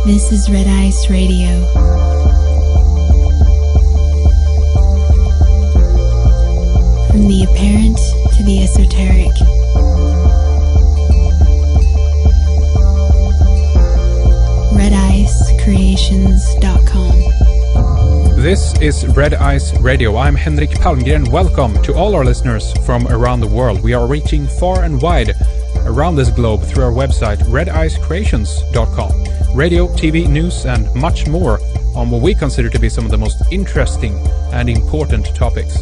This is Red Ice Radio. From the apparent to the esoteric. RedIceCreations.com. This is Red Ice Radio. I'm Henrik Palmgren. Welcome to all our listeners from around the world. We are reaching far and wide around this globe through our website, RedIceCreations.com. Radio, TV, news, and much more on what we consider to be some of the most interesting and important topics.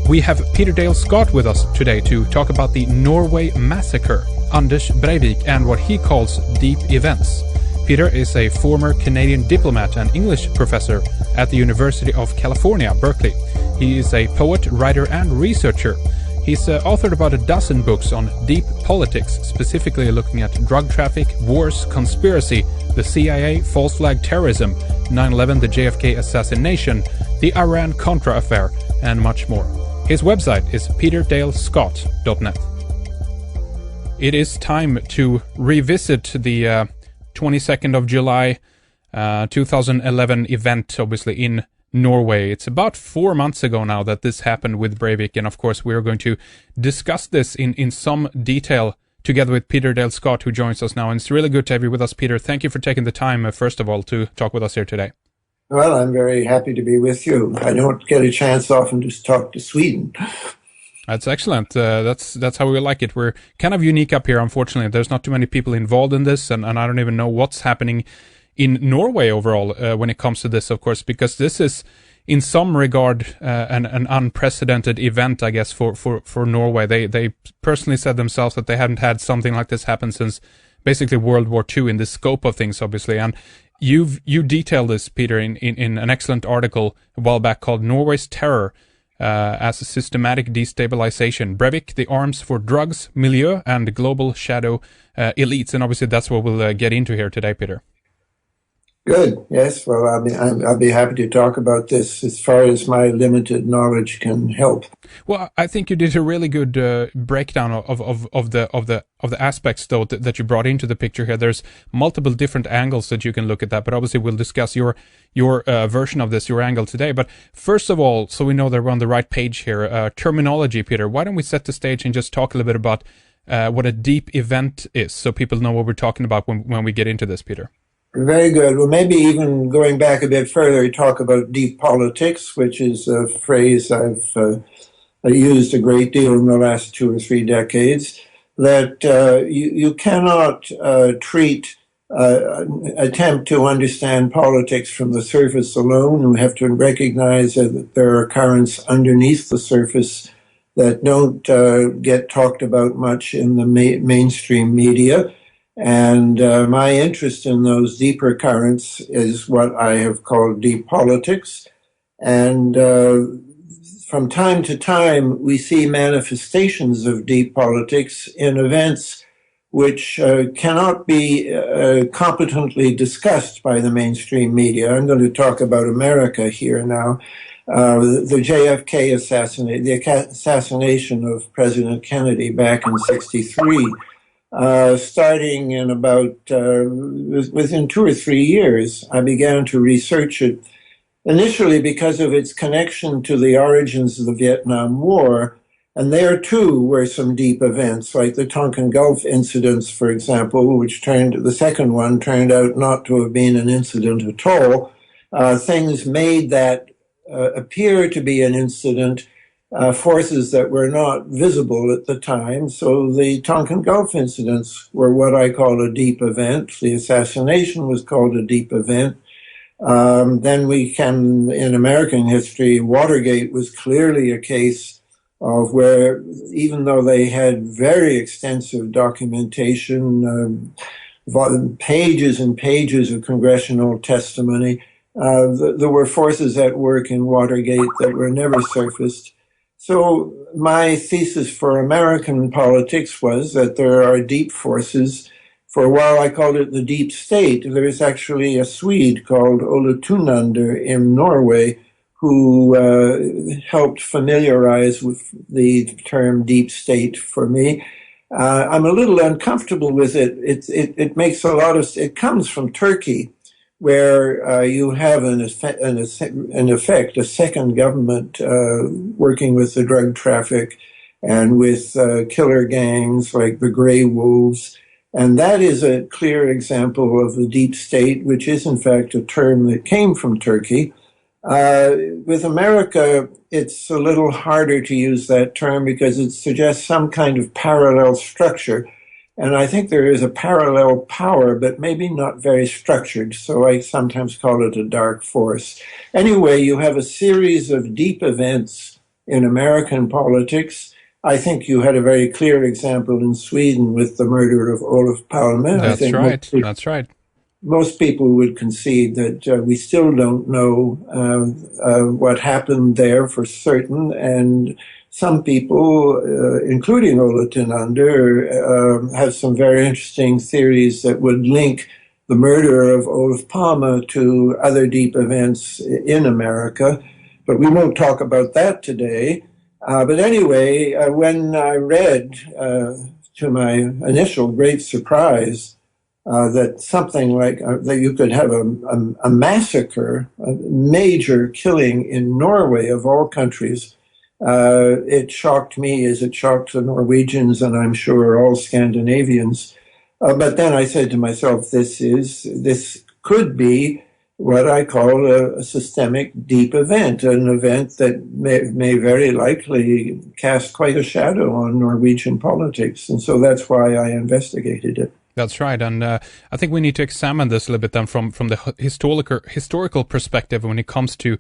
We have Peter Dale Scott with us today to talk about the Norway Massacre, Anders Breivik, and what he calls deep events. Peter is a former Canadian diplomat and English professor at the University of California, Berkeley. He is a poet, writer, and researcher. He's authored about a dozen books on deep politics, specifically looking at drug traffic, wars, conspiracy, the CIA, false flag terrorism, 9/11, the JFK assassination, the Iran-Contra affair, and much more. His website is peterdalescott.net. It is time to revisit the 22nd of July 2011 event, obviously in Norway. It's about 4 months ago now that this happened with Breivik, and of course we're going to discuss this in some detail together with Peter Dale Scott, who joins us now. And it's really good to have you with us, Peter. Thank you for taking the time, first of all, to talk with us here today. Well, I'm very happy to be with you. I don't get a chance often to talk to Sweden. That's excellent. That's how we like it. We're kind of unique up here, unfortunately. There's not too many people involved in this, and I don't even know what's happening in Norway overall when it comes to this, of course, because this is, in some regard, an unprecedented event, I guess, for Norway. They personally said themselves that they hadn't had something like this happen since basically World War II in the scope of things, obviously. And you detailed this, Peter, in an excellent article a while back called Norway's Terror as a Systematic Destabilization. Breivik, the Arms for Drugs, Milieu, and Global Shadow Elites. And obviously that's what we'll get into here today, Peter. Good. Yes. Well, I'll be happy to talk about this as far as my limited knowledge can help. Well, I think you did a really good breakdown of the aspects, though, that you brought into the picture here. There's multiple different angles that you can look at that, but obviously we'll discuss your version of this, your angle today. But first of all, so we know that we're on the right page here, terminology, Peter. Why don't we set the stage and just talk a little bit about what a deep event is, so people know what we're talking about when we get into this, Peter. Very good. Well, maybe even going back a bit further, talk about deep politics, which is a phrase I've used a great deal in the last 2 or 3 decades, that you cannot attempt to understand politics from the surface alone. You have to recognize that there are currents underneath the surface that don't get talked about much in the mainstream media. And my interest in those deeper currents is what I have called deep politics. And from time to time, we see manifestations of deep politics in events which cannot be competently discussed by the mainstream media. I'm going to talk about America here now. The JFK assassination of President Kennedy back in '63. Starting in about, within 2 or 3 years, I began to research it, initially because of its connection to the origins of the Vietnam War. And there, too, were some deep events, like the Tonkin Gulf incidents, for example, the second one turned out not to have been an incident at all. Things made that appear to be an incident, forces that were not visible at the time. So the Tonkin Gulf incidents were what I call a deep event. The assassination was called a deep event. Then in American history, Watergate was clearly a case of where, even though they had very extensive documentation, pages and pages of congressional testimony, there were forces at work in Watergate that were never surfaced. So my thesis for American politics was that there are deep forces. For a while I called it the deep state. There is actually a Swede called Ole Thunander in Norway who helped familiarize with the term deep state for me. I'm a little uncomfortable with it. It makes a lot of, it comes from Turkey, where you have in effect a second government working with the drug traffic and with killer gangs like the Grey Wolves. And that is a clear example of the deep state, which is in fact a term that came from Turkey. With America, it's a little harder to use that term because it suggests some kind of parallel structure. And I think there is a parallel power, but maybe not very structured. So I sometimes call it a dark force. Anyway, you have a series of deep events in American politics. I think you had a very clear example in Sweden with the murder of Olof Palme. That's right. That's right. Most people would concede that we still don't know what happened there for certain, and some people, including Ola Tinander, have some very interesting theories that would link the murder of Olof Palme to other deep events in America. But we won't talk about that today. But anyway, when I read, to my initial great surprise, that something like that you could have a massacre, a major killing in Norway of all countries. It shocked me as it shocked the Norwegians and I'm sure all Scandinavians. But then I said to myself, this could be what I call a systemic deep event, an event that may very likely cast quite a shadow on Norwegian politics. And so that's why I investigated it. That's right, and I think we need to examine this a little bit then from the historical perspective when it comes to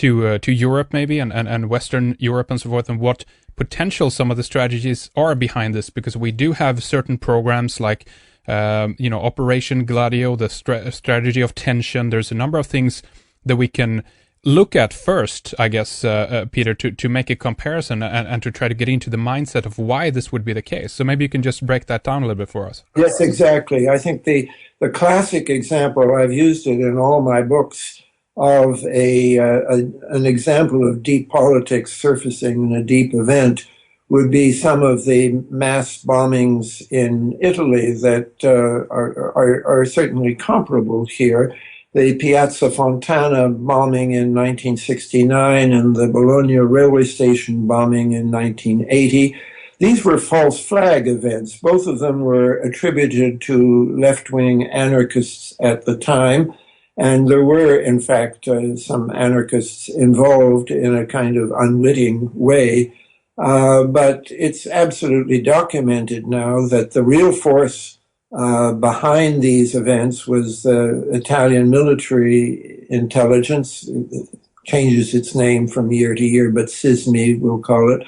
Europe maybe and Western Europe and so forth, and what potential some of the strategies are behind this, because we do have certain programs like Operation Gladio, the strategy of tension. There's a number of things that we can look at first, I guess, Peter, to make a comparison and to try to get into the mindset of why this would be the case. So maybe you can just break that down a little bit for us. Yes, exactly. I think the classic example, I've used it in all my books, of an example of deep politics surfacing in a deep event would be some of the mass bombings in Italy that are certainly comparable here. The Piazza Fontana bombing in 1969 and the Bologna railway station bombing in 1980. These were false flag events. Both of them were attributed to left-wing anarchists at the time. And there were, in fact, some anarchists involved in a kind of unwitting way. But it's absolutely documented now that the real force behind these events was Italian military intelligence. It changes its name from year to year, but SISMI, we'll call it,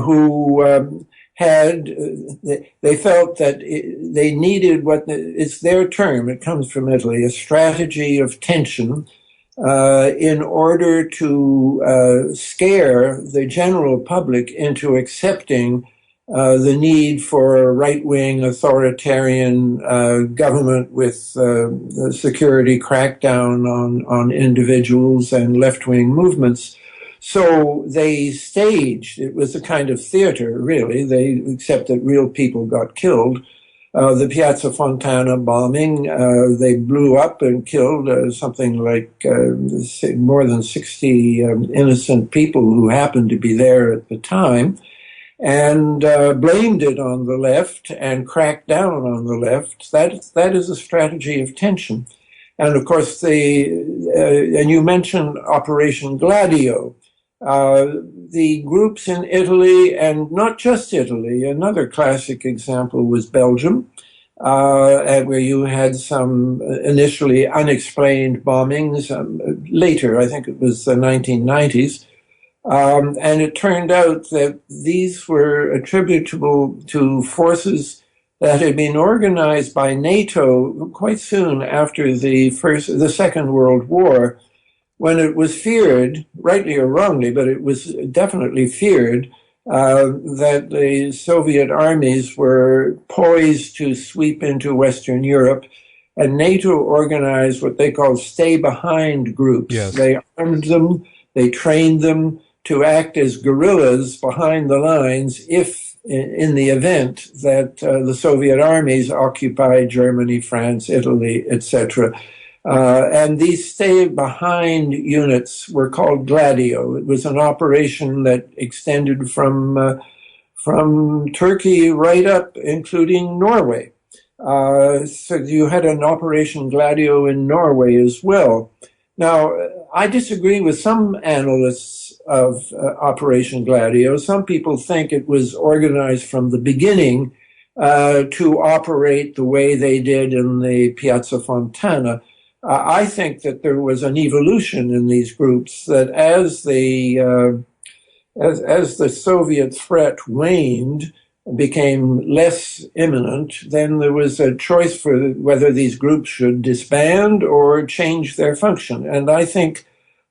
who they felt that they needed it's their term, it comes from Italy, a strategy of tension in order to scare the general public into accepting the need for a right-wing authoritarian government with the security crackdown on individuals and left-wing movements. So they staged, it was a kind of theater, really, except that real people got killed. The Piazza Fontana bombing, they blew up and killed something like more than 60 innocent people who happened to be there at the time, and blamed it on the left and cracked down on the left. That is a strategy of tension. And of course, and you mentioned Operation Gladio. The groups in Italy, and not just Italy, another classic example was Belgium, where you had some initially unexplained bombings. Later, I think it was the 1990s. And it turned out that these were attributable to forces that had been organized by NATO quite soon after the Second World War, when it was feared, rightly or wrongly, but it was definitely feared, that the Soviet armies were poised to sweep into Western Europe, and NATO organized what they called stay-behind groups. Yes. They armed them, they trained them to act as guerrillas behind the lines if, in the event that the Soviet armies occupied Germany, France, Italy, etc. And these stay-behind units were called Gladio. It was an operation that extended from Turkey right up, including Norway. So you had an Operation Gladio in Norway as well. Now, I disagree with some analysts of Operation Gladio. Some people think it was organized from the beginning to operate the way they did in the Piazza Fontana. I think that there was an evolution in these groups, that as the Soviet threat waned, became less imminent, then there was a choice for whether these groups should disband or change their function. And I think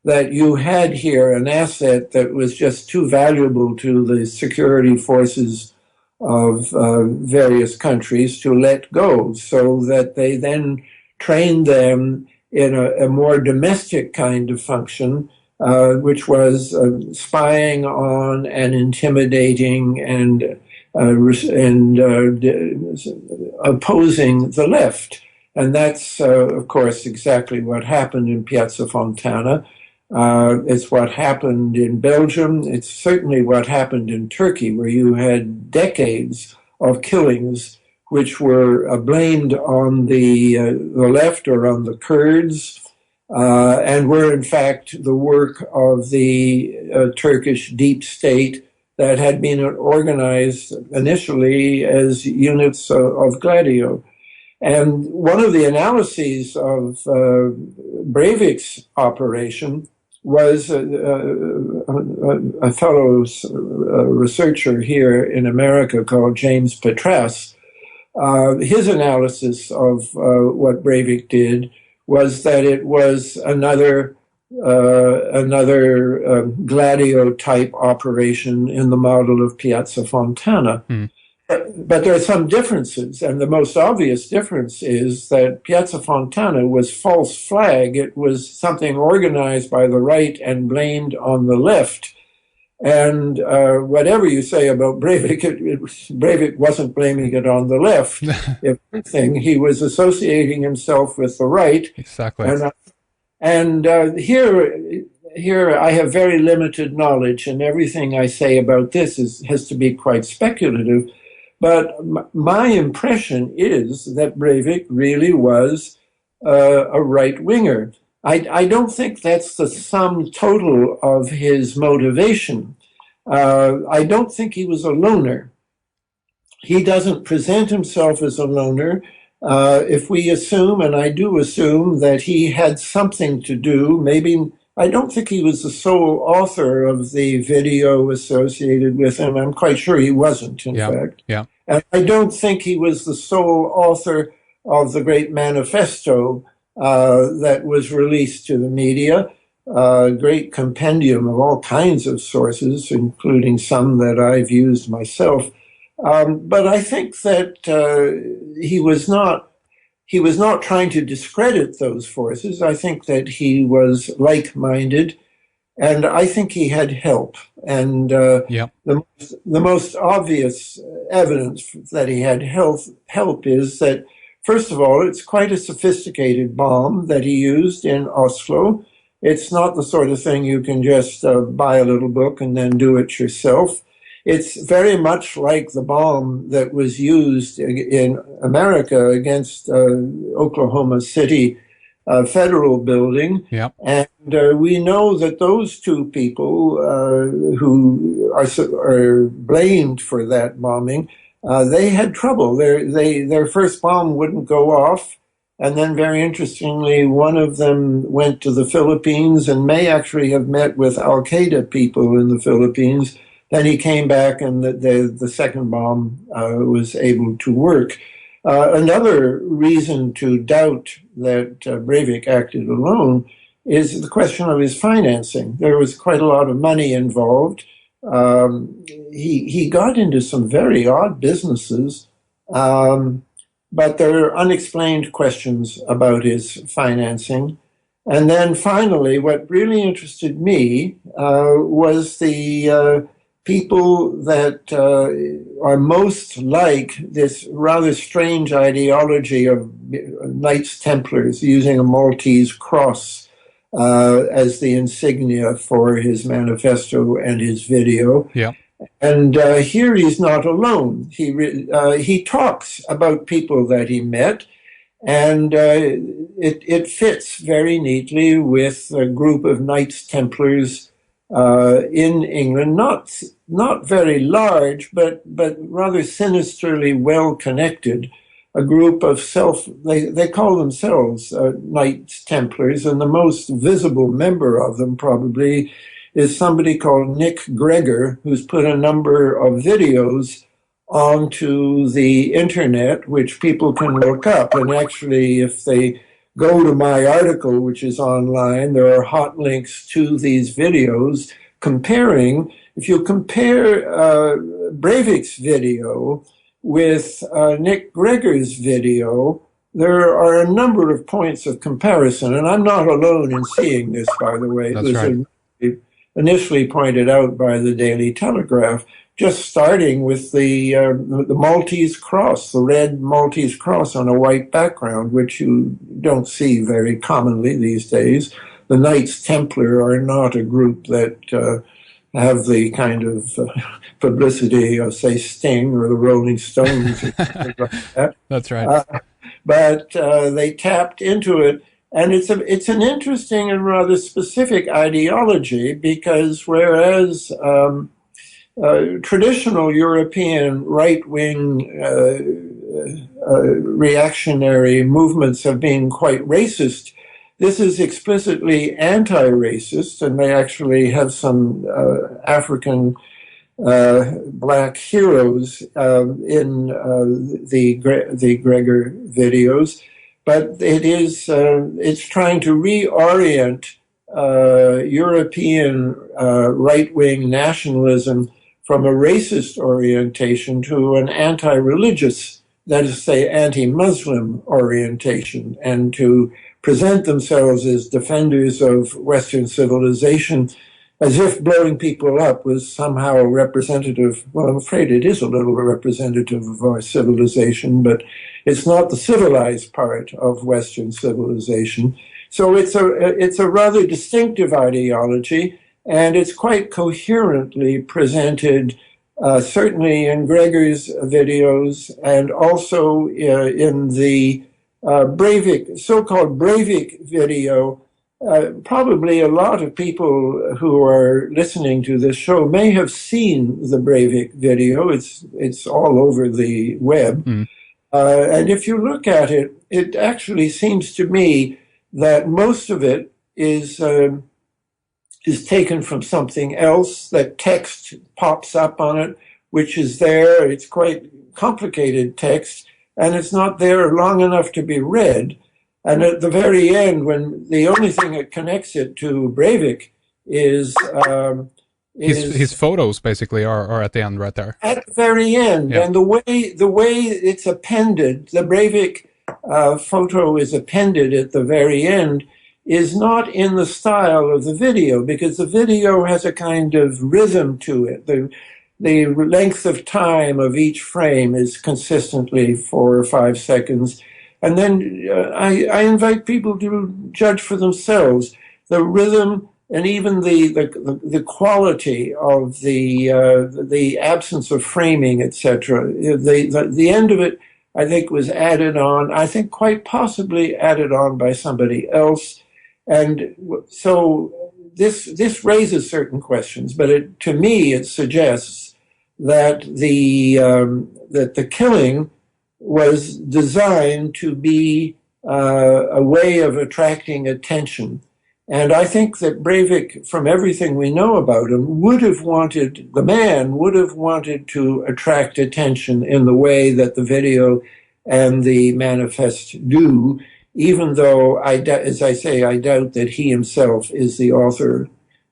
that you had here an asset that was just too valuable to the security forces of various countries to let go, so that they then trained them in a more domestic kind of function, which was spying on and intimidating and opposing the left. And that's, of course, exactly what happened in Piazza Fontana. It's what happened in Belgium. It's certainly what happened in Turkey, where you had decades of killings which were blamed on the left or on the Kurds, and were in fact the work of the Turkish deep state that had been organized initially as units of Gladio. And one of the analyses of Breivik's operation was a fellow researcher here in America called James Petras. His analysis of what Breivik did was that it was another Gladio type operation in the model of Piazza Fontana. But there are some differences, and the most obvious difference is that Piazza Fontana was false flag. It was something organized by the right and blamed on the left. And whatever you say about Breivik, Breivik wasn't blaming it on the left. If anything, he was associating himself with the right. Exactly. And here I have very limited knowledge, and everything I say about this has to be quite speculative. But my impression is that Breivik really was a right-winger. I don't think that's the sum total of his motivation. I don't think he was a loner. He doesn't present himself as a loner. If we assume, and I do assume, that he had something to do, maybe, I don't think he was the sole author of the video associated with him. I'm quite sure he wasn't, in fact. Yeah. And I don't think he was the sole author of the great manifesto that was released to the media, a great compendium of all kinds of sources, including some that I've used myself. But I think that he was not trying to discredit those forces. I think that he was like-minded, and I think he had help. And the most obvious evidence that he had help is that, first of all, it's quite a sophisticated bomb that he used in Oslo. It's not the sort of thing you can just buy a little book and then do it yourself. It's very much like the bomb that was used in America against Oklahoma City Federal Building. Yep. And we know that those two people who are blamed for that bombing, they had trouble. Their first bomb wouldn't go off. And then, very interestingly, one of them went to the Philippines and may actually have met with Al-Qaeda people in the Philippines. Then he came back, and the second bomb was able to work. Another reason to doubt that Breivik acted alone is the question of his financing. There was quite a lot of money involved. He got into some very odd businesses, but there are unexplained questions about his financing. And then finally, what really interested me was the people that are most like this rather strange ideology of Knights Templars using a Maltese cross as the insignia for his manifesto and his video. Yeah. And here he's not alone. He talks about people that he met, and it fits very neatly with a group of Knights Templars in England, not very large, but rather sinisterly well connected. A group of they call themselves Knights Templars, and the most visible member of them probably is somebody called Nick Gregor, who's put a number of videos onto the internet, which people can look up. And actually, if they go to my article, which is online, there are hot links to these videos comparing. If you compare Breivik's video with Nick Gregor's video, there are a number of points of comparison. And I'm not alone in seeing this, by the way. That's right. Initially pointed out by the Daily Telegraph, just starting with the Maltese cross, the red Maltese cross on a white background, which you don't see very commonly these days. The Knights Templar are not a group that have the kind of publicity of, say, Sting or the Rolling Stones or something like that. That's right. But they tapped into it. And it's an interesting and rather specific ideology, because whereas traditional European right-wing reactionary movements have been quite racist, this is explicitly anti-racist, and they actually have some African black heroes in the Gregor videos. But it's trying to reorient European right-wing nationalism from a racist orientation to an anti-religious, that is to say, anti-Muslim orientation, and to present themselves as defenders of Western civilization, as if blowing people up was somehow representative. Well, I'm afraid it is a little representative of our civilization, but it's not the civilized part of Western civilization. So it's a rather distinctive ideology, and it's quite coherently presented, certainly in Gregor's videos, and also in the Breivik, so-called Breivik video. Probably a lot of people who are listening to this show may have seen the Breivik video. It's all over the web. Mm. And if you look at it, it actually seems to me that most of it is taken from something else. That text pops up on it, which is there. It's quite complicated text, and it's not there long enough to be read. And at the very end, when the only thing that connects it to Breivik is his photos, basically, are at the end right there. At the very end, yeah. And the way it's appended, the Breivik photo is appended at the very end, is not in the style of the video, because the video has a kind of rhythm to it. The length of time of each frame is consistently 4 or 5 seconds. And then I invite people to judge for themselves the rhythm and even the quality of the absence of framing, etc. The end of it, I think, was added on. I think quite possibly added on by somebody else. And so this raises certain questions, but to me it suggests that the killing was designed to be a way of attracting attention. And I think that Breivik, from everything we know about him, the man would have wanted to attract attention in the way that the video and the manifest do, even though, as I say, I doubt that he himself is the author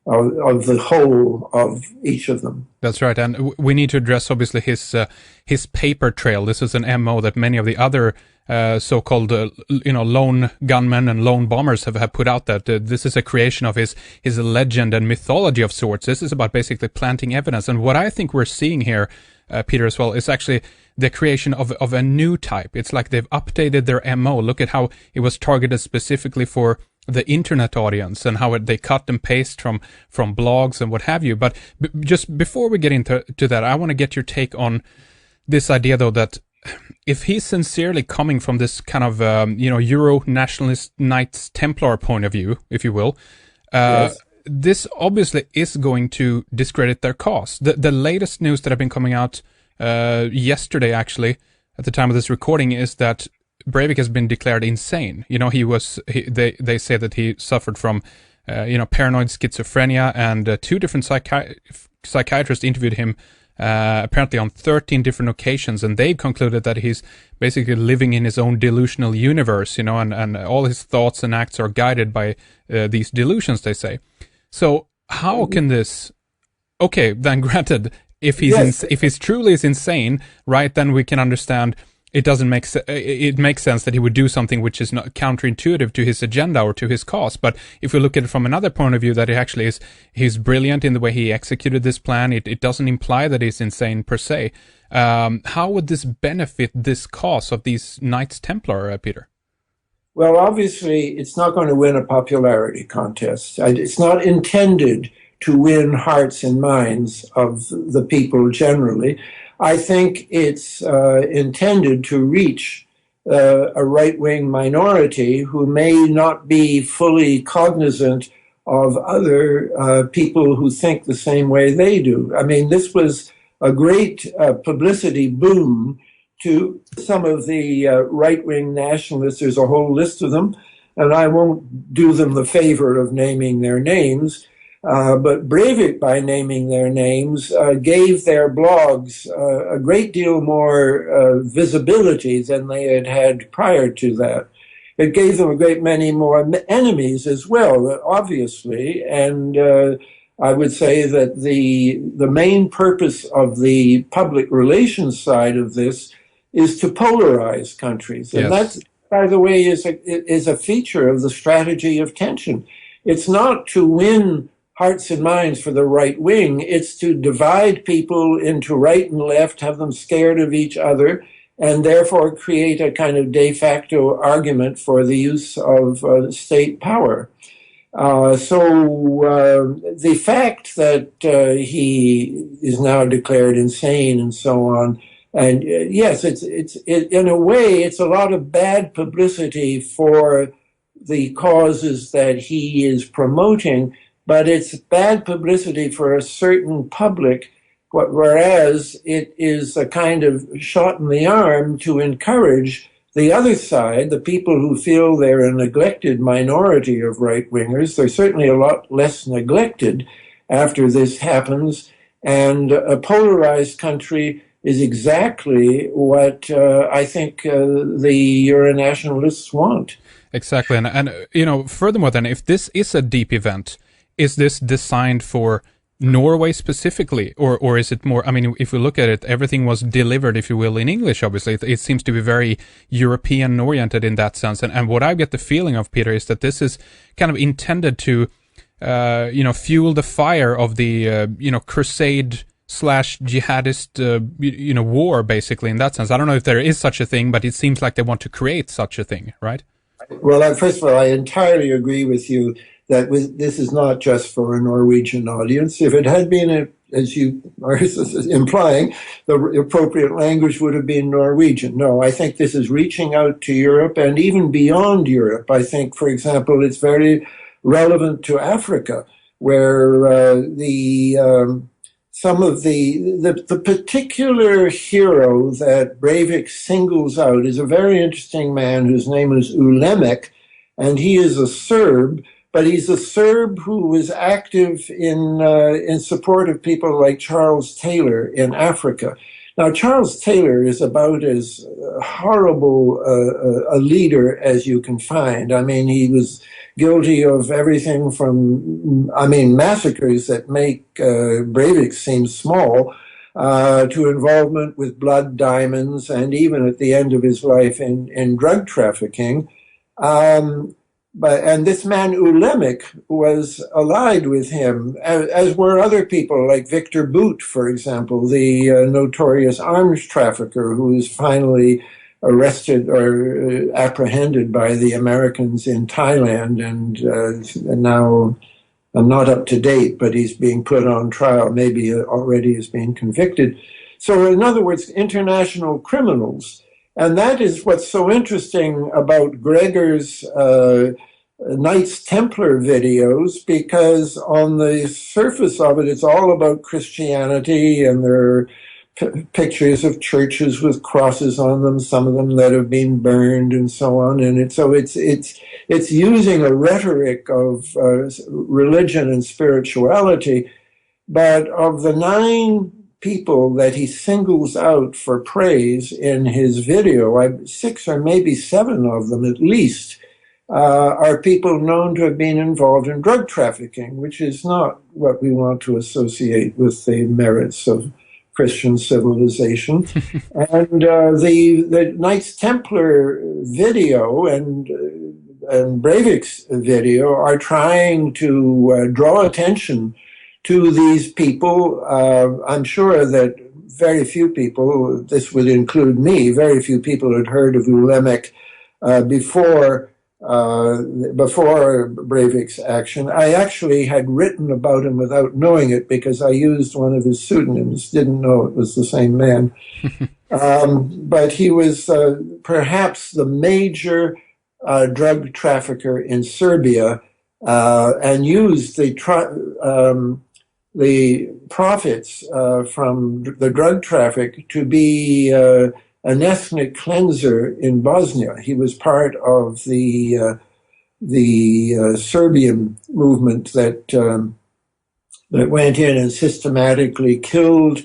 of the whole of each of them. That's right, and we need to address obviously his paper trail. This is an MO that many of the other so-called lone gunmen and lone bombers have put out. That this is a creation of his legend and mythology of sorts. This is about basically planting evidence, and what I think we're seeing here, Peter, as well, is actually the creation of a new type. It's like they've updated their MO. Look at how it was targeted specifically for the internet audience and how they cut and paste from blogs and what have you. But just before we get into that, I want to get your take on this idea, though, that if he's sincerely coming from this kind of Euro nationalist Knights Templar point of view, if you will, Yes. this obviously is going to discredit their cause. The latest news that have been coming out yesterday, actually, at the time of this recording, is that Breivik has been declared insane. They say that he suffered from, paranoid schizophrenia, and two different psychiatrists interviewed him apparently on 13 different occasions, and they concluded that he's basically living in his own delusional universe, and all his thoughts and acts are guided by these delusions, they say. So how can this? Okay, then granted, if he's truly is insane, right? Then we can understand. It doesn't make it makes sense that he would do something which is not counterintuitive to his agenda or to his cause. But if we look at it from another point of view, that he actually he's brilliant in the way he executed this plan. It doesn't imply that he's insane per se. How would this benefit this cause of these Knights Templar, Peter? Well, obviously, it's not going to win a popularity contest. It's not intended to win hearts and minds of the people generally. I think it's intended to reach a right-wing minority who may not be fully cognizant of other people who think the same way they do. I mean, this was a great publicity boom to some of the right-wing nationalists. There's a whole list of them, and I won't do them the favor of naming their names. But Breivik, by naming their names, gave their blogs a great deal more visibility than they had had prior to that. It gave them a great many more enemies as well, obviously, and I would say that the main purpose of the public relations side of this is to polarize countries. And Yes. that, by the way, is a feature of the strategy of tension. It's not to win hearts and minds for the right wing. It's to divide people into right and left, have them scared of each other, and therefore create a kind of de facto argument for the use of state power. So the fact that he is now declared insane and so on, and yes, it's in a way, it's a lot of bad publicity for the causes that he is promoting, but it's bad publicity for a certain public, whereas it is a kind of shot in the arm to encourage the other side, the people who feel they're a neglected minority of right-wingers. They're certainly a lot less neglected after this happens, and a polarized country is exactly what I think the Euronationalists want. Exactly, and furthermore, then, if this is a deep event, is this designed for Norway specifically, or is it more? I mean, if we look at it, everything was delivered, if you will, in English. Obviously, it seems to be very European oriented in that sense. And what I get the feeling of, Peter, is that this is kind of intended to, fuel the fire of the crusade / jihadist war, basically, in that sense. I don't know if there is such a thing, but it seems like they want to create such a thing, right? Well, first of all, I entirely agree with you that this is not just for a Norwegian audience. If it had been, as you are implying, the appropriate language would have been Norwegian. No, I think this is reaching out to Europe and even beyond Europe. I think, for example, it's very relevant to Africa, where some of the particular hero that Breivik singles out is a very interesting man whose name is Ulemek, and he is a Serb but he's a Serb who was active in support of people like Charles Taylor in Africa. Now, Charles Taylor is about as horrible a leader as you can find. I mean, he was guilty of everything from, massacres that make Breivik seem small, to involvement with blood diamonds, and even at the end of his life in drug trafficking. And this man Ulemek was allied with him, as were other people like Victor Boot, for example, the notorious arms trafficker who was finally arrested or apprehended by the Americans in Thailand, and now I'm not up to date, but he's being put on trial, maybe already is being convicted. So in other words, international criminals. And that is what's so interesting about Gregor's Knights Templar videos, because on the surface of it, it's all about Christianity, and there are pictures of churches with crosses on them, some of them that have been burned and so on. And it's using a rhetoric of religion and spirituality, but of the 9 people that he singles out for praise in his video, 6 or maybe 7 of them at least, are people known to have been involved in drug trafficking, which is not what we want to associate with the merits of Christian civilization. And the Knights Templar video and Breivik's video are trying to draw attention to these people. I'm sure that very few people, this would include me, very few people had heard of Ulemek before Breivik's action. I actually had written about him without knowing it because I used one of his pseudonyms, didn't know it was the same man. But he was perhaps the major drug trafficker in Serbia, and used the profits from the drug traffic to be an ethnic cleanser in Bosnia. He was part of the Serbian movement that went in and systematically killed.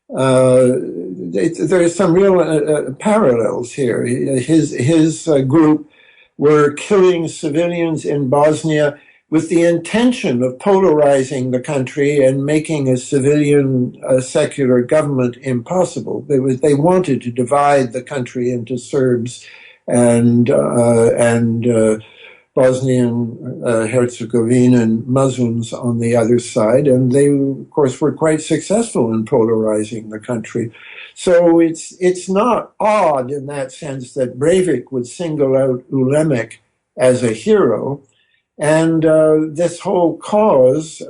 There are some real parallels here. His group were killing civilians in Bosnia with the intention of polarizing the country and making a civilian secular government impossible. They wanted to divide the country into Serbs and Bosnian Herzegovinian Muslims on the other side, and they, of course, were quite successful in polarizing the country. So it's not odd in that sense that Breivik would single out Ulemek as a hero. And this whole cause,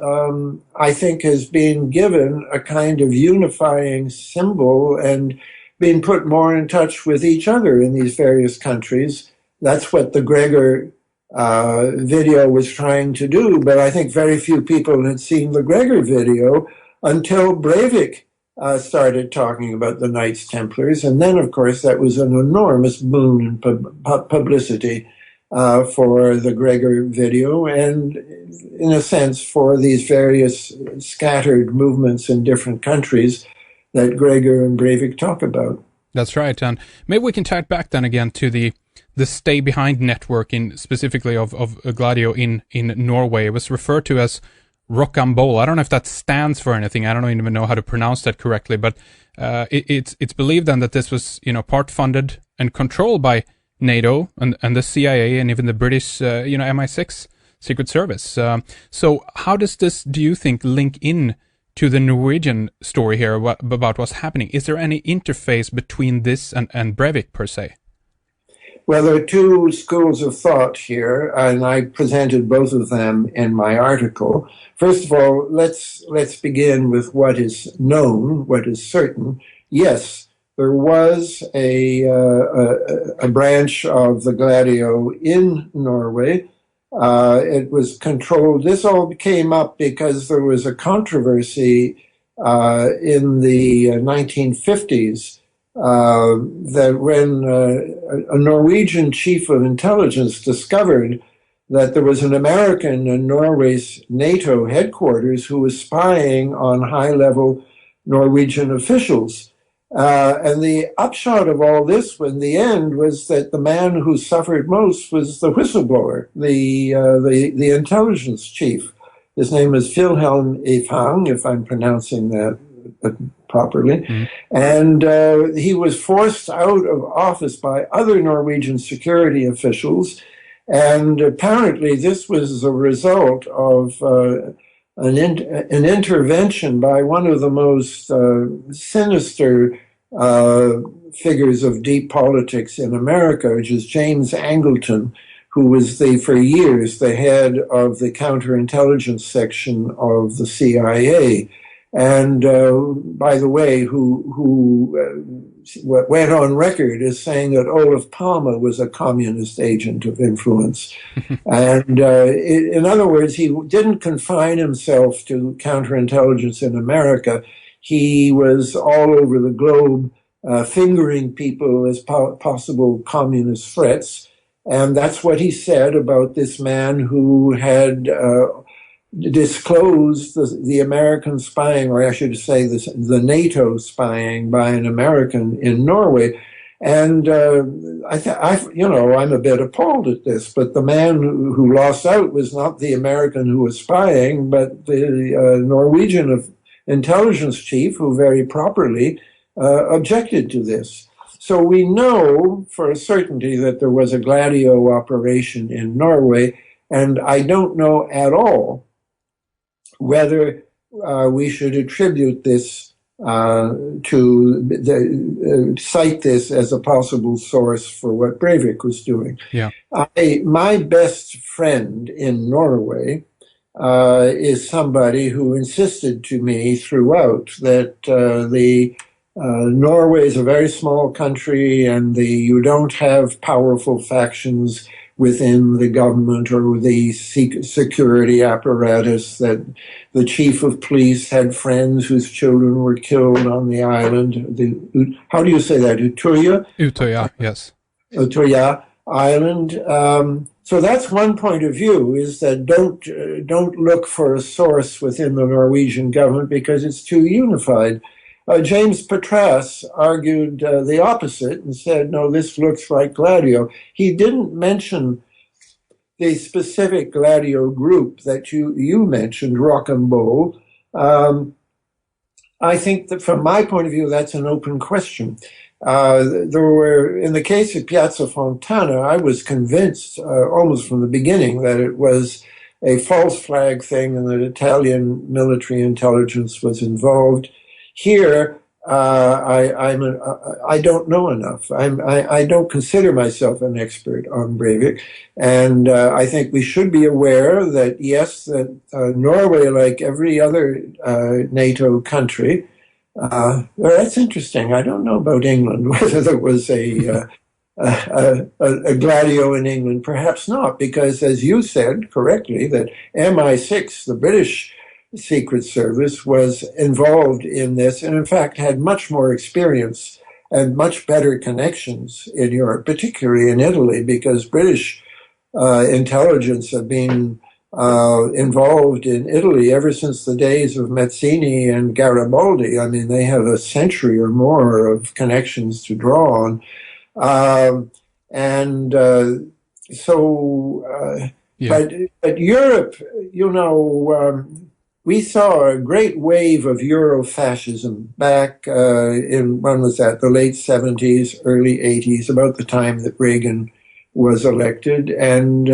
I think, has been given a kind of unifying symbol and been put more in touch with each other in these various countries. That's what the Gregor video was trying to do, but I think very few people had seen the Gregor video until Breivik started talking about the Knights Templars. And then, of course, that was an enormous boon in publicity for the Gregor video, and in a sense for these various scattered movements in different countries that Gregor and Breivik talk about. That's right, and maybe we can tie it back then again to the Stay Behind network, specifically of Gladio in Norway. It was referred to as Rocambole. I don't know if that stands for anything. I don't even know how to pronounce that correctly, but it's believed then that this was part funded and controlled by NATO and the CIA and even the British MI6 Secret Service. So how does this, do you think, link in to the Norwegian story here about what's happening? Is there any interface between this and Breivik per se? Well, there are 2 schools of thought here, and I presented both of them in my article. First of all, let's begin with what is known, what is certain. Yes, there was a branch of the Gladio in Norway. It was controlled. This all came up because there was a controversy in the 1950s that when a Norwegian chief of intelligence discovered that there was an American in Norway's NATO headquarters who was spying on high-level Norwegian officials. And the upshot of all this, in the end, was that the man who suffered most was the whistleblower, the intelligence chief. His name is Wilhelm Efang, if I'm pronouncing that properly. And he was forced out of office by other Norwegian security officials. And apparently this was a result of an intervention by one of the most sinister figures of deep politics in America, which is James Angleton, who was for years the head of the counterintelligence section of the CIA. And by the way, who went on record as saying that Olof Palme was a communist agent of influence. And in other words, he didn't confine himself to counterintelligence in America. He was all over the globe fingering people as possible communist threats. And that's what he said about this man who had disclosed the American spying, or I should say the NATO spying by an American in Norway. And I'm a bit appalled at this, but the man who lost out was not the American who was spying, but the Norwegian intelligence chief who very properly objected to this. So we know for a certainty that there was a Gladio operation in Norway, and I don't know at all whether we should attribute this cite this as a possible source for what Breivik was doing. Yeah. My best friend in Norway is somebody who insisted to me throughout that Norway is a very small country, and you don't have powerful factions within the government or the security apparatus, that the chief of police had friends whose children were killed on the island. How do you say that? Utøya? Utøya, yes. Utøya Island. So that's one point of view, is that don't look for a source within the Norwegian government because it's too unified. James Patras argued the opposite and said, no, this looks like Gladio. He didn't mention the specific Gladio group that you mentioned, Rochambeau. I think that from my point of view, that's an open question. There were, in the case of Piazza Fontana, I was convinced almost from the beginning that it was a false flag thing and that Italian military intelligence was involved. Here, I don't know enough. I don't consider myself an expert on Breivik, and I think we should be aware that yes, that Norway, like every other NATO country, well, that's interesting. I don't know about England whether there was a Gladio in England. Perhaps not, because as you said correctly, that MI6, the British Secret Service, was involved in this, and in fact had much more experience and much better connections in Europe, particularly in Italy, because British intelligence have been involved in Italy ever since the days of Mazzini and Garibaldi. I mean, they have a century or more of connections to draw on. But Europe, we saw a great wave of Eurofascism back in, when was that, the late 70s, early 80s, about the time that Reagan was elected. And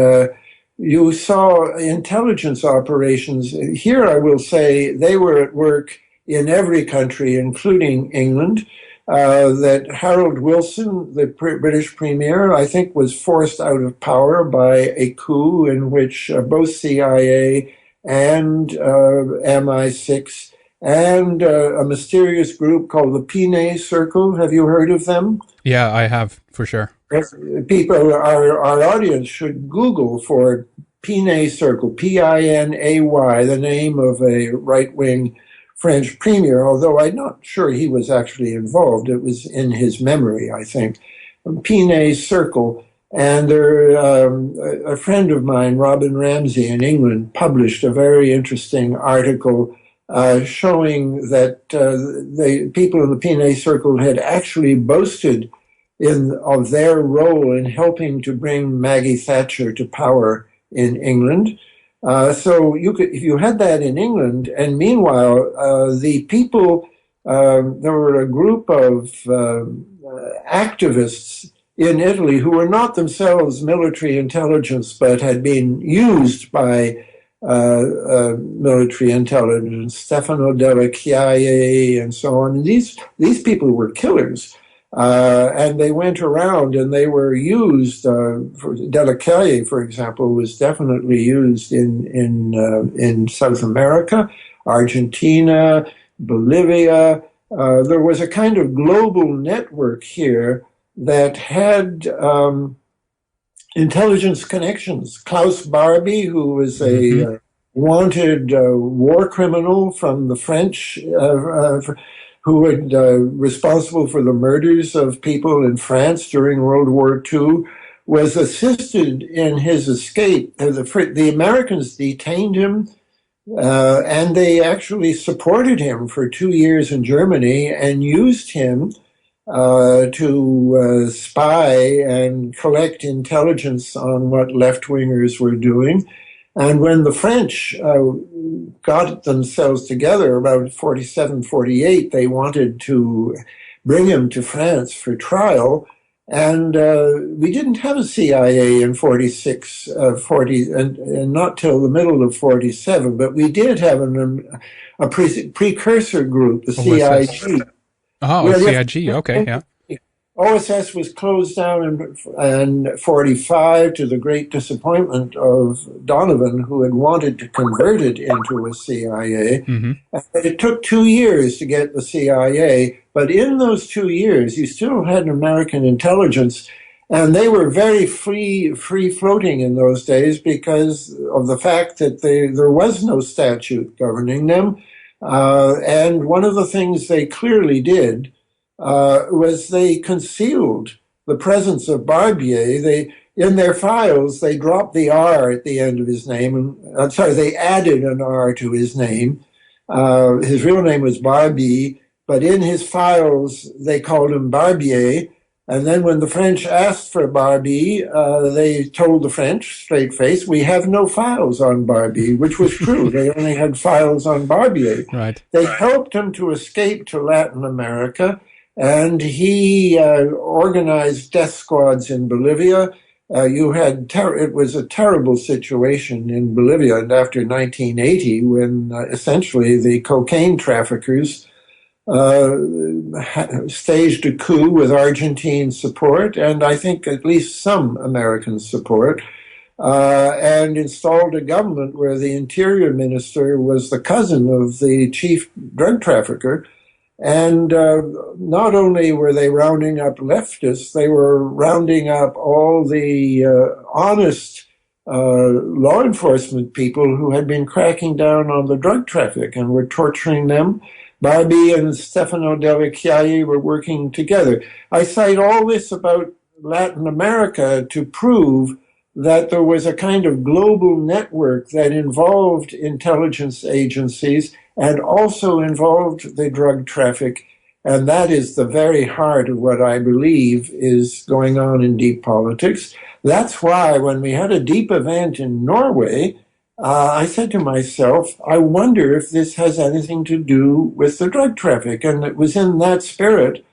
you saw intelligence operations. Here, I will say, they were at work in every country, including England. That Harold Wilson, the British premier, I think was forced out of power by a coup in which both CIA and MI6 and a mysterious group called the Pinay Circle. Have you heard of them? Yeah, I have, for sure. People, our audience should Google for Pinay Circle, Pinay, the name of a right-wing French premier, although I'm not sure he was actually involved. It was in his memory, I think. Pinay Circle. And a friend of mine, Robin Ramsey in England, published a very interesting article showing that the people in the PNA Circle had actually boasted of their role in helping to bring Maggie Thatcher to power in England. So if you had that in England, and meanwhile, the people, there were a group of activists in Italy who were not themselves military intelligence, but had been used by military intelligence, Stefano Della Chiaie and so on. And these people were killers. And they went around and they were used. Della Chiaie, for example, was definitely used in South America, Argentina, Bolivia. There was a kind of global network here that had intelligence connections. Klaus Barbie, who was a wanted war criminal from the French, who was responsible for the murders of people in France during World War II, was assisted in his escape. The Americans detained him, and they actually supported him for 2 years in Germany and used him to spy and collect intelligence on what left-wingers were doing. And when the French got themselves together about 47, 48, they wanted to bring him to France for trial. And we didn't have a CIA in 46, 40, and not till the middle of 47, but we did have a precursor group, the CIG. Oh, CIG, okay, yeah. OSS was closed down in 45 to the great disappointment of Donovan, who had wanted to convert it into a CIA. Mm-hmm. It took 2 years to get the CIA, but in those 2 years, you still had American intelligence, and they were very free-floating in those days because of the fact that there was no statute governing them. And one of the things they clearly did was they concealed the presence of Barbier. In their files, they dropped the R at the end of his name. They added an R to his name. His real name was Barbie, but in his files, they called him Barbier. And then when the French asked for Barbie, they told the French, straight face, we have no files on Barbie, which was true. They only had files on Barbier. Right. They helped him to escape to Latin America, and he organized death squads in Bolivia. It was a terrible situation in Bolivia, and after 1980, when essentially the cocaine traffickers staged a coup with Argentine support, and I think at least some American support, and installed a government where the interior minister was the cousin of the chief drug trafficker. And not only were they rounding up leftists, they were rounding up all the honest law enforcement people who had been cracking down on the drug traffic and were torturing them. Barbie and Stefano Della Chiaie were working together. I cite all this about Latin America to prove that there was a kind of global network that involved intelligence agencies and also involved the drug traffic. And that is the very heart of what I believe is going on in deep politics. That's why when we had a deep event in Norway, I said to myself, I wonder if this has anything to do with the drug traffic. And it was in that spirit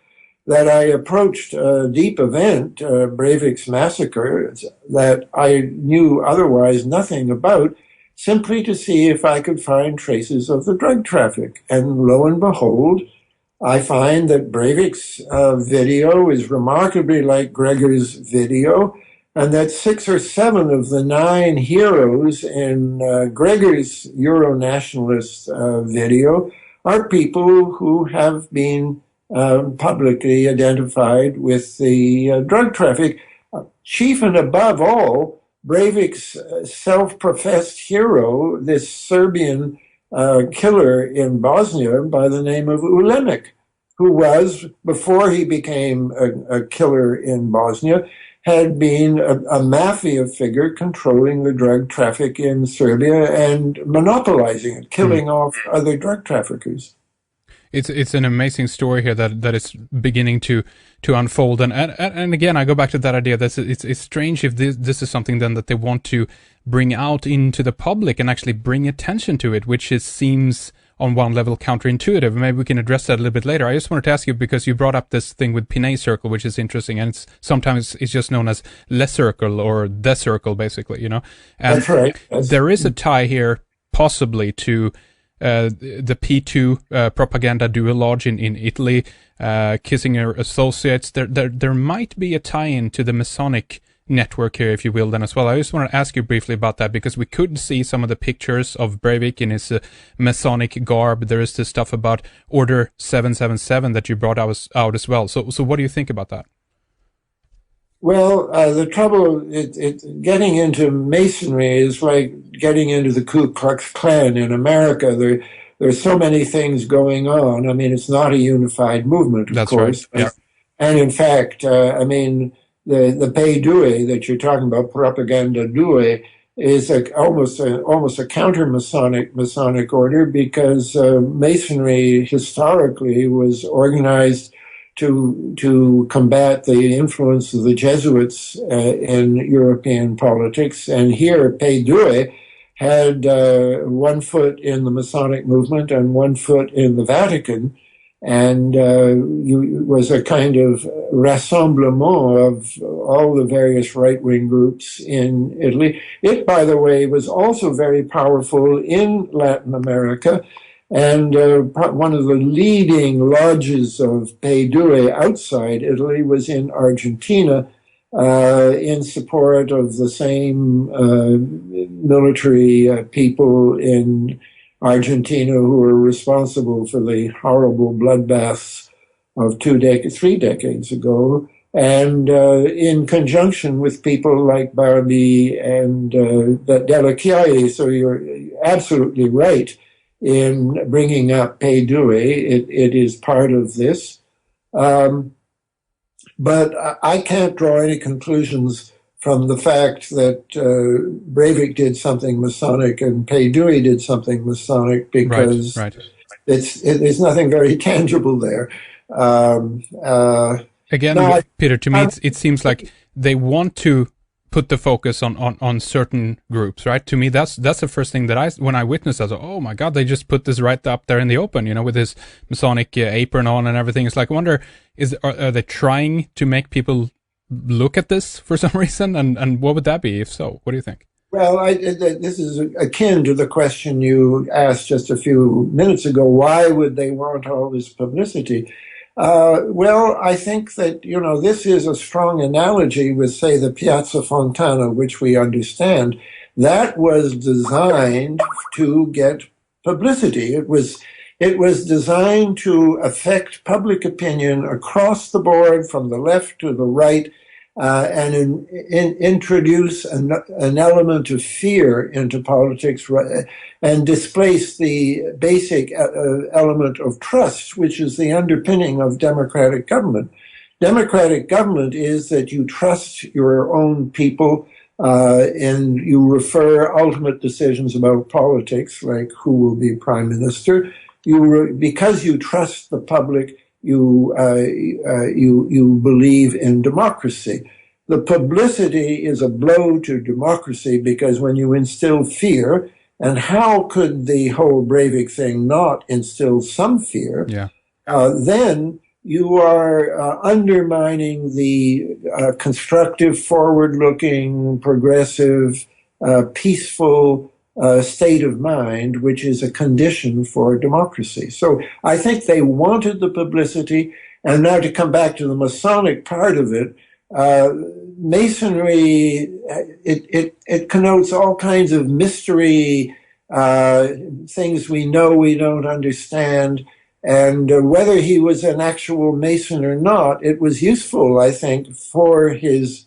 that I approached a deep event, Breivik's Massacre, that I knew otherwise nothing about, simply to see if I could find traces of the drug traffic. And lo and behold, I find that Breivik's video is remarkably like Gregor's video, and that 6 or 7 of the 9 heroes in Gregor's Euro-nationalist video are people who have been publicly identified with the drug traffic. Chief and above all, Breivik's self-professed hero, this Serbian killer in Bosnia by the name of Ulemek, who was, before he became a killer in Bosnia, had been a mafia figure controlling the drug traffic in Serbia and monopolizing it, killing off other drug traffickers. It's an amazing story here that is beginning to unfold, and again I go back to that idea that it's strange if this is something then that they want to bring out into the public and actually bring attention to it, which seems on one level counterintuitive. Maybe we can address that a little bit later. I just wanted to ask you, because you brought up this thing with Pinay Circle, which is interesting, and sometimes it's just known as Le Circle or The Circle, basically, And That's right. There is a tie here, possibly, to the P2 propaganda duo lodge in Italy, Kissinger Associates. There might be a tie-in to the Masonic network here, if you will, then as well. I just want to ask you briefly about that, because we could see some of the pictures of Breivik in his Masonic garb. There is this stuff about Order 777 that you brought out as well. So what do you think about that? Well, the trouble, getting into Masonry is like getting into the Ku Klux Klan in America. There's so many things going on. I mean, it's not a unified movement, of course. Right. Yeah. And in fact, I mean, the Pei Due that you're talking about, propaganda due, is almost a counter-Masonic order, because Masonry historically was organized to combat the influence of the Jesuits in European politics. And here, Pei Due had 1 foot in the Masonic movement and 1 foot in the Vatican, and was a kind of rassemblement of all the various right-wing groups in Italy. It, by the way, was also very powerful in Latin America, and one of the leading lodges of Pei Due outside Italy was in Argentina, in support of the same military people in Argentina who were responsible for the horrible bloodbaths of 3 decades ago, and in conjunction with people like Barbie and Della Chiaia. So you're absolutely right in bringing up Pei Due. It is part of this. But I can't draw any conclusions from the fact that Breivik did something Masonic and Pei Due did something Masonic, because right. There's nothing very tangible there. Again, Peter, to me, it seems like they want to put the focus on certain groups, right? To me, that's the first thing that when I witnessed, I was like, oh my God, they just put this right up there in the open, with his Masonic apron on and everything. It's like, I wonder, are they trying to make people look at this for some reason? And what would that be, if so? What do you think? Well, this is akin to the question you asked just a few minutes ago. Why would they want all this publicity? Well, I think that, this is a strong analogy with, say, the Piazza Fontana, which we understand. That was designed to get publicity. It was designed to affect public opinion across the board, from the left to the right, and introduce an element of fear into politics, and displace the basic element of trust, which is the underpinning of democratic government. Democratic government is that you trust your own people, and you refer ultimate decisions about politics, like who will be prime minister, because you trust the public. You believe in democracy. The publicity is a blow to democracy, because when you instill fear, and how could the whole Breivik thing not instill some fear? Yeah. Then you are undermining the constructive, forward-looking, progressive, peaceful state of mind, which is a condition for democracy. So I think they wanted the publicity. And now, to come back to the Masonic part of it, Masonry, it connotes all kinds of mystery, things we know we don't understand. And whether he was an actual Mason or not, it was useful, I think, for his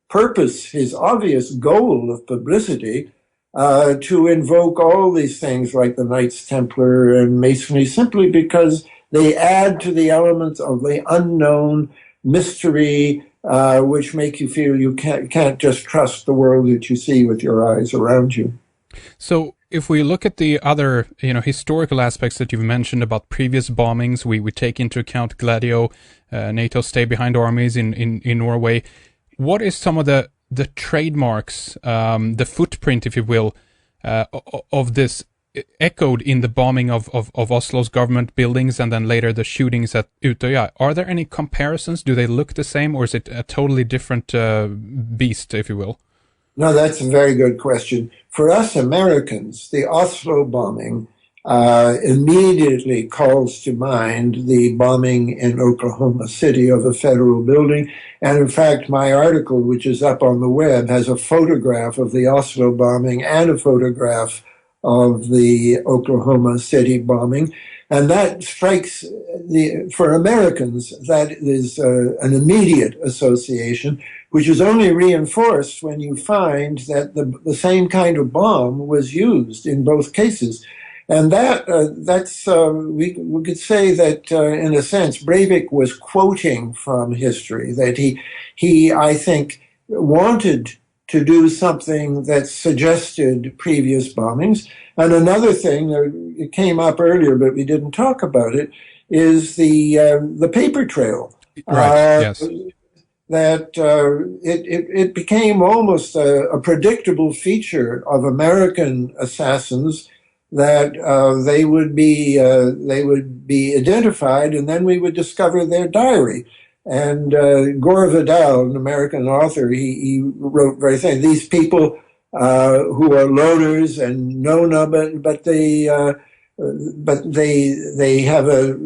purpose, his obvious goal of publicity, to invoke all these things like the Knights Templar and Masonry, simply because they add to the elements of the unknown, mystery, which make you feel you can't just trust the world that you see with your eyes around you. So if we look at the other, historical aspects that you've mentioned about previous bombings, we take into account Gladio, NATO stay-behind armies in Norway. What is some of the trademarks, the footprint, if you will, of this echoed in the bombing of Oslo's government buildings and then later the shootings at Utøya? Are there any comparisons? Do they look the same, or is it a totally different beast, if you will? No, that's a very good question. For us Americans, the Oslo bombing immediately calls to mind the bombing in Oklahoma City of a federal building. And in fact, my article, which is up on the web, has a photograph of the Oslo bombing and a photograph of the Oklahoma City bombing. And that strikes for Americans, that is an immediate association, which is only reinforced when you find that the same kind of bomb was used in both cases. And we could say that in a sense, Breivik was quoting from history, that he I think, wanted to do something that suggested previous bombings. And another thing, it came up earlier, but we didn't talk about it, is the paper trail. Right, yes. That it became almost a predictable feature of American assassins that they would be identified, and then we would discover their diary. And Gore Vidal, an American author, he wrote very thing. These people who are loners and know none, but they have a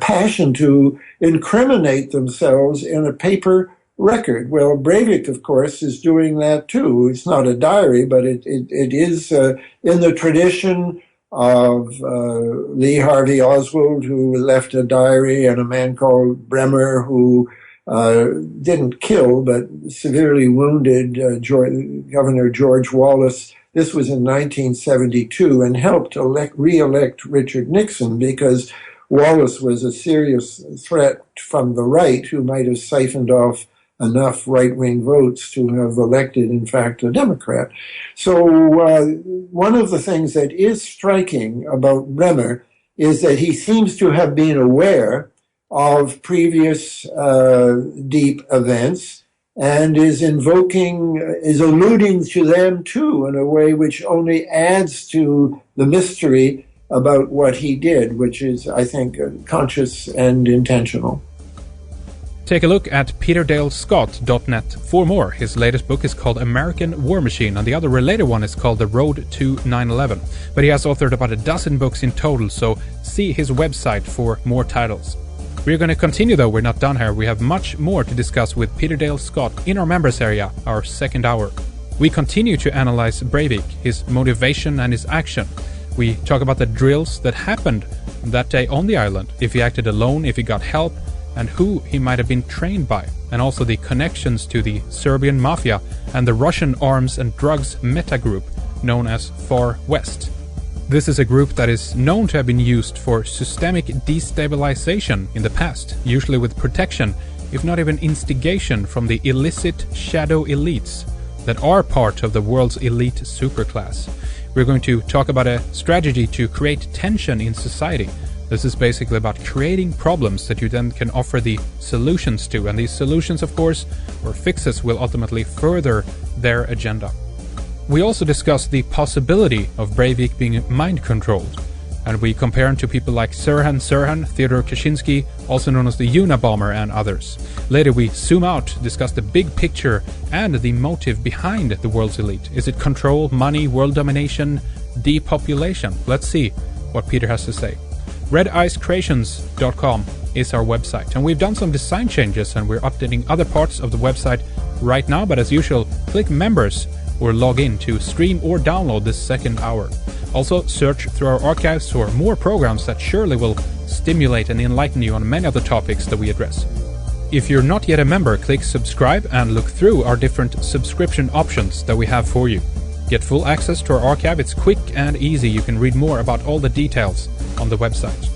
passion to incriminate themselves in a paper record. Well, Breivik, of course, is doing that too. It's not a diary, but it is in the tradition of Lee Harvey Oswald, who left a diary, and a man called Bremer, who didn't kill but severely wounded Governor George Wallace. This was in 1972, and helped re-elect Richard Nixon, because Wallace was a serious threat from the right, who might have siphoned off enough right-wing votes to have elected, in fact, a Democrat. So one of the things that is striking about Bremer is that he seems to have been aware of previous deep events, and is alluding to them too in a way which only adds to the mystery about what he did, which is, I think, conscious and intentional. Take a look at peterdalescott.net for more. His latest book is called American War Machine, and the other related one is called The Road to 9/11. But he has authored about a dozen books in total, so see his website for more titles. We're going to continue though, we're not done here. We have much more to discuss with Peter Dale Scott in our members area, our second hour. We continue to analyze Breivik, his motivation and his action. We talk about the drills that happened that day on the island, if he acted alone, if he got help, and who he might have been trained by, and also the connections to the Serbian mafia and the Russian arms and drugs meta group known as Far West. This is a group that is known to have been used for systemic destabilization in the past, usually with protection, if not even instigation, from the illicit shadow elites that are part of the world's elite superclass. We're going to talk about a strategy to create tension in society. This is basically about creating problems that you then can offer the solutions to, and these solutions, of course, or fixes, will ultimately further their agenda. We also discuss the possibility of Breivik being mind-controlled, and we compare him to people like Sirhan, Theodore Kaczynski, also known as the Unabomber, and others. Later we zoom out, discuss the big picture and the motive behind the world's elite. Is it control, money, world domination, depopulation? Let's see what Peter has to say. redicecreations.com is our website, and we've done some design changes and we're updating other parts of the website right now, but as usual, click members or log in to stream or download this second hour. Also, search through our archives for more programs that surely will stimulate and enlighten you on many of the topics that we address. If you're not yet a member, click subscribe and look through our different subscription options that we have for you. Get full access to our archive. It's quick and easy. You can read more about all the details on the website.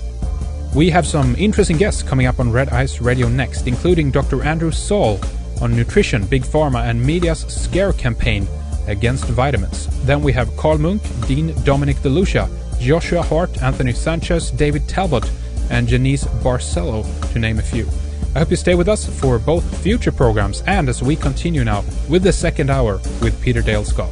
We have some interesting guests coming up on Red Ice Radio next, including Dr. Andrew Saul on nutrition, big pharma, and media's scare campaign against vitamins. Then we have Carl Munk, Dean Dominic DeLucia, Joshua Hart, Anthony Sanchez, David Talbot, and Janice Barcelo, to name a few. I hope you stay with us for both future programs and as we continue now with the second hour with Peter Dale Scott.